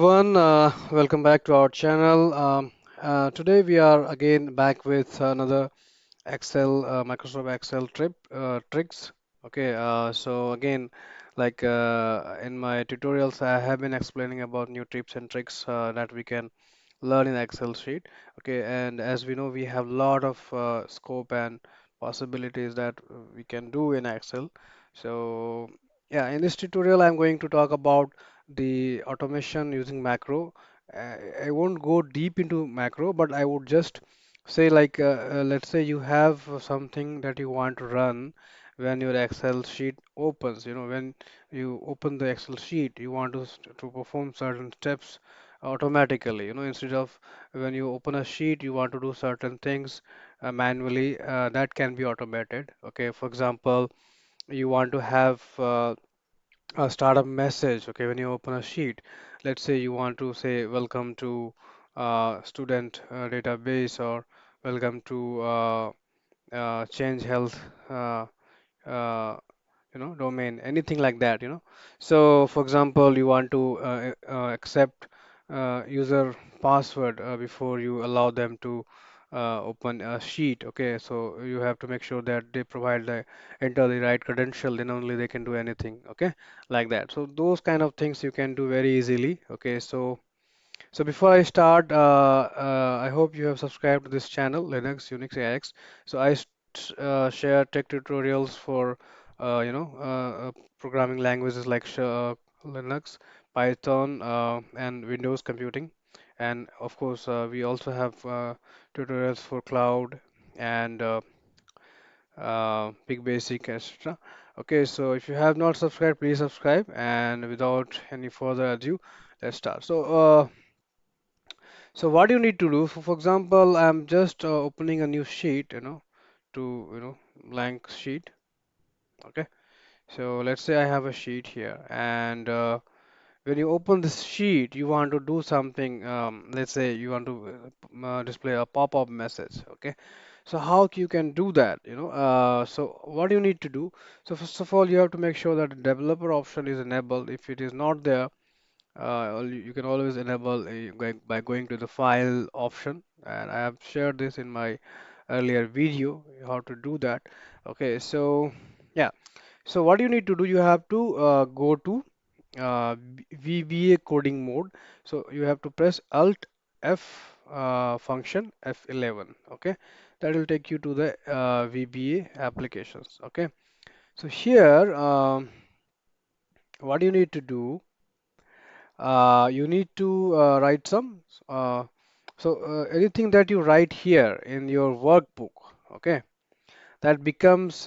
Everyone, welcome back to our channel. Today we are again back with another Excel, Microsoft Excel tricks. Okay, so again, in my tutorials, I have been explaining about new tips and tricks that we can learn in Excel sheet. Okay, and as we know, we have a lot of scope and possibilities that we can do in Excel. So yeah, in this tutorial, I'm going to talk about the automation using macro. I won't go deep into macro, but I would just say let's say you have something that you want to run when your Excel sheet opens. You know, when you open the Excel sheet, you want to perform certain steps automatically. You know, instead of when you open a sheet, you want to do certain things manually. That can be automated. Okay, for example, you want to have a startup message. Okay, when you open a sheet, let's say you want to say welcome to student database, or welcome to change health uh, uh, domain, anything like that, so for example, you want to accept user password before you allow them to open a sheet. Okay, so you have to make sure that they provide the enter the right credential, then only they can do anything. Okay, like that. So those kind of things you can do very easily. Okay, so before I start, I hope you have subscribed to this channel, Linux, Unix, AX. So share tech tutorials for programming languages like Linux, Python, and Windows computing. And of course, we also have tutorials for cloud and Big Basic, etc. Okay, so if you have not subscribed, please subscribe. And without any further ado, let's start. So what you need to do, for example, I'm just opening a new sheet, to, blank sheet. Okay. So let's say I have a sheet here, and when you open this sheet, you want to do something. Let's say you want to display a pop-up message. Okay. So how you can do that, so what you need to do, so first of all, you have to make sure that the developer option is enabled. If it is not there, you can always enable by going to the file option, and I have shared this in my earlier video how to do that. Okay, so yeah, so what you need to do, you have to go to VBA coding mode. So you have to press Alt F function F11. Okay, that will take you to the VBA applications. Okay, so here what you need to do, you need to write some. Uh, anything that you write here in your workbook, okay, that becomes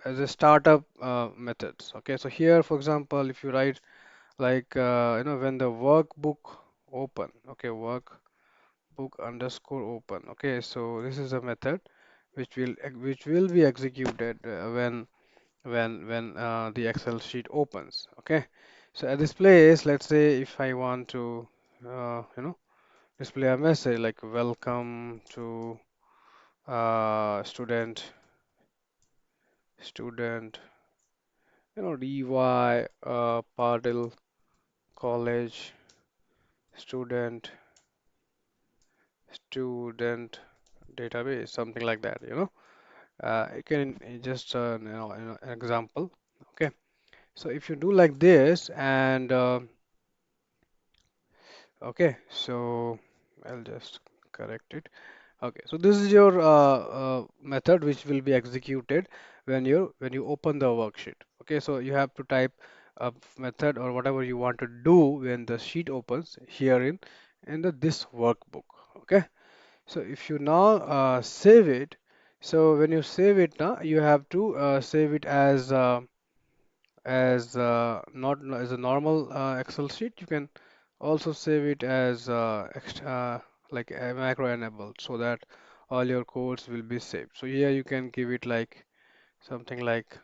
as a startup methods. Okay, so here, for example, if you write when the workbook open, okay, workbook underscore open. Okay, so this is a method which will be executed when the Excel sheet opens. Okay, so at this place, let's say if I want to display a message like welcome to student DY Padil College student student database, something like that, you can just an example. Okay, so if you do like this, and okay, so I'll just correct it. Okay, so this is your method which will be executed when you open the worksheet. Okay, so you have to type a method or whatever you want to do when the sheet opens here in this workbook. Okay, so if you now save it, so when you save it now, you have to save it as not as a normal Excel sheet. You can also save it as like a macro enabled, so that all your codes will be saved. So here you can give it like something like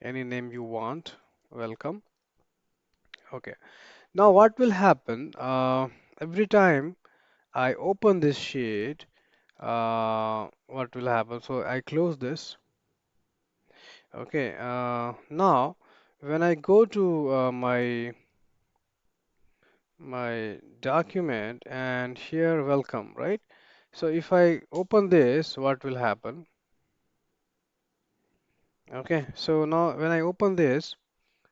any name you want. Welcome. Okay. Now what will happen? Every time I open this sheet, what will happen? So I close this. Okay. Now when I go to my my document, and here welcome, right? So if I open this, what will happen? Okay, so now when I open this,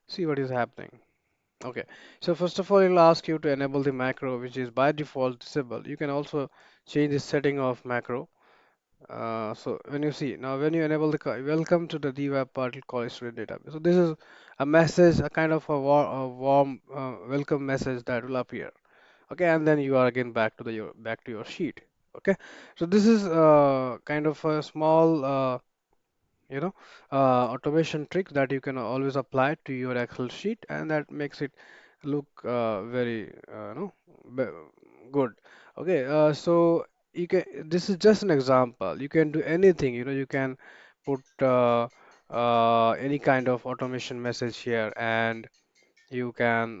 see what is happening. Okay, so first of all, it'll ask you to enable the macro, which is by default disabled. You can also change the setting of macro. So when you see now, when you enable the welcome to the dweb particle call student database. So this is a message, a kind of a warm welcome message that will appear. Okay, and then you are again back to back to your sheet. Okay, so this is kind of a small you know automation trick that you can always apply to your Excel sheet, and that makes it look very good. Okay, so you can, this is just an example. You can do anything, you can put any kind of automation message here, and you can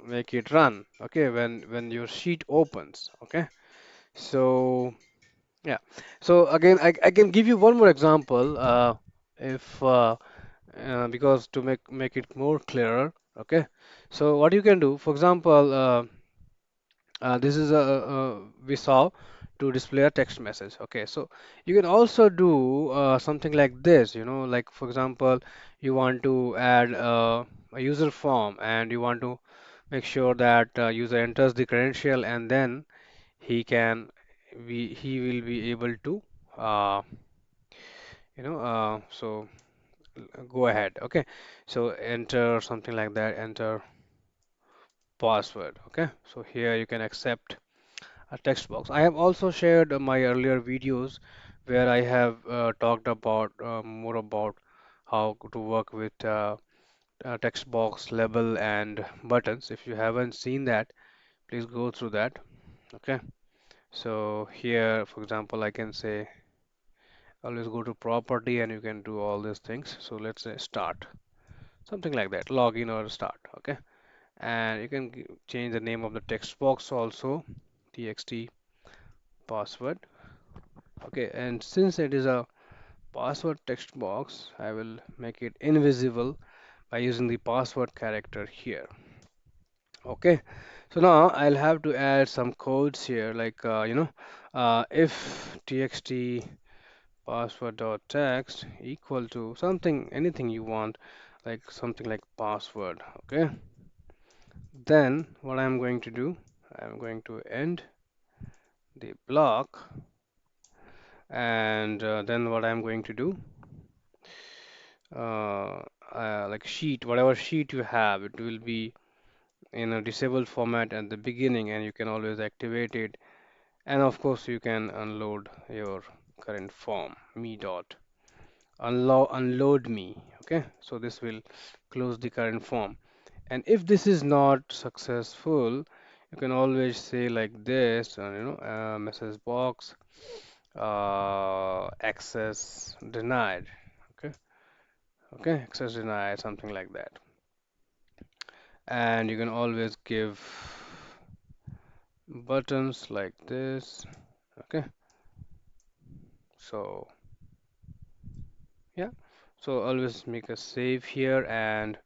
make it run, okay, when your sheet opens. Okay, so yeah, so again, I can give you one more example, if because to make it more clearer. Okay, so what you can do, for example, this is we saw to display a text message. Okay, so you can also do something like this, like for example, you want to add a user form, and you want to make sure that user enters the credential, and then he will be able to uh, so go ahead. Okay, so enter something like that, enter password. Okay, so here you can accept a text box. I have also shared my earlier videos where I have talked about more about how to work with text box, label, and buttons. If you haven't seen that, please go through that. Okay, so here, for example, I can say always go to property, and you can do all these things. So let's say start, something like that, login or start. Okay, and you can change the name of the text box also, txt password. Okay, and since it is a password text box, I will make it invisible by using the password character here. Okay, so now I'll have to add some codes here, like if txt password dot text equal to something, anything you want, like something like password. Okay, then what I'm going to do, I'm going to end the block, and then what I'm going to do, uh, like sheet, whatever sheet you have, it will be in a disabled format at the beginning, and you can always activate it. And of course, you can unload your current form, me dot unload me. Okay, so this will close the current form. And if this is not successful, you can always say like this, message box access denied. Okay, okay, access denied, something like that. And you can always give buttons like this. Okay, so yeah, so always make a save here, and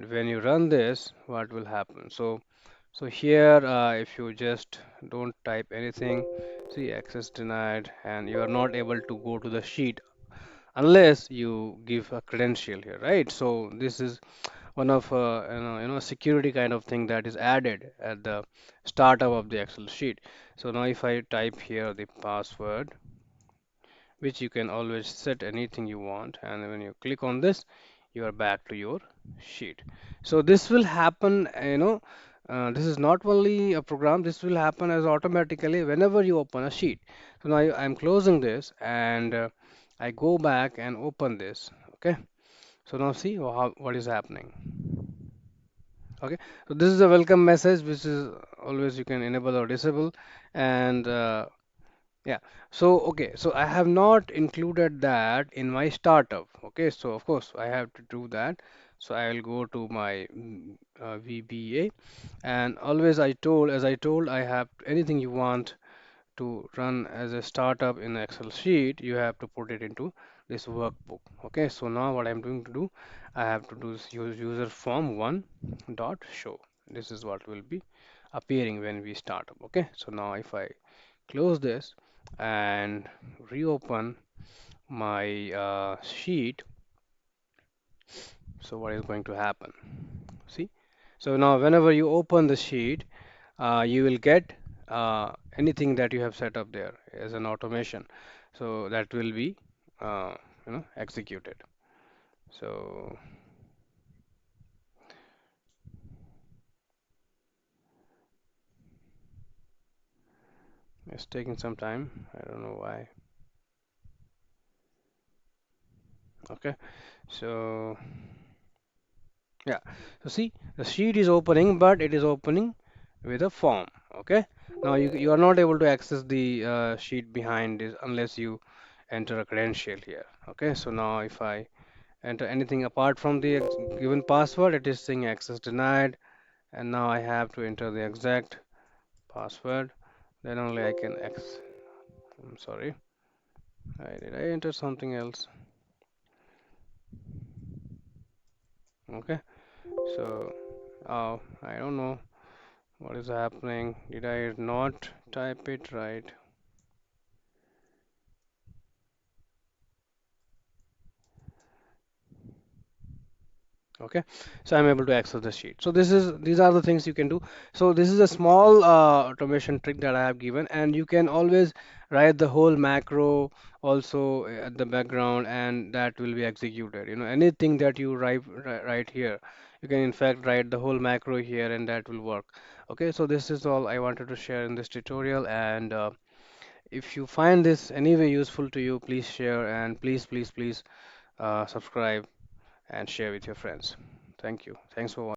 when you run this, what will happen? So here, if you just don't type anything, see access denied, and you are not able to go to the sheet unless you give a credential here, right? So this is one of security kind of thing that is added at the startup of the Excel sheet. So now if I type here the password, which you can always set anything you want, and when you click on this, you are back to your sheet. So this will happen, this is not only a program, this will happen as automatically whenever you open a sheet. So now I'm closing this, and I go back and open this. Okay, so now see what is happening. Okay, so this is a welcome message, which is always you can enable or disable. And yeah, so okay, so I have not included that in my startup. Okay, so of course I have to do that. So I will go to my VBA, and always as I told, I have anything you want to run as a startup in Excel sheet, you have to put it into this workbook. Okay, so now what I'm going to do, I have to do is use user form one dot show. This is what will be appearing when we start up. Okay, so now if I close this and reopen my sheet, so what is going to happen? See, so now whenever you open the sheet, you will get anything that you have set up there as an automation. So that will be executed. So it's taking some time. I don't know why. Okay, so yeah, so see, the sheet is opening, but it is opening with a form. Okay, now you are not able to access the sheet behind this unless you enter a credential here. Okay, so now if I enter anything apart from the given password, it is saying access denied, and now I have to enter the exact password. Then only I can I'm sorry, did I enter something else? Okay, so I don't know what is happening. Did I not type it right? Okay, so I'm able to access the sheet. So these are the things you can do. So this is a small automation trick that I have given, and you can always write the whole macro also at the background, and that will be executed. Anything that you write here, you can in fact write the whole macro here, and that will work. Okay, so this is all I wanted to share in this tutorial, and if you find this anyway useful to you, please share, and please subscribe and share with your friends. Thank you. Thanks for watching.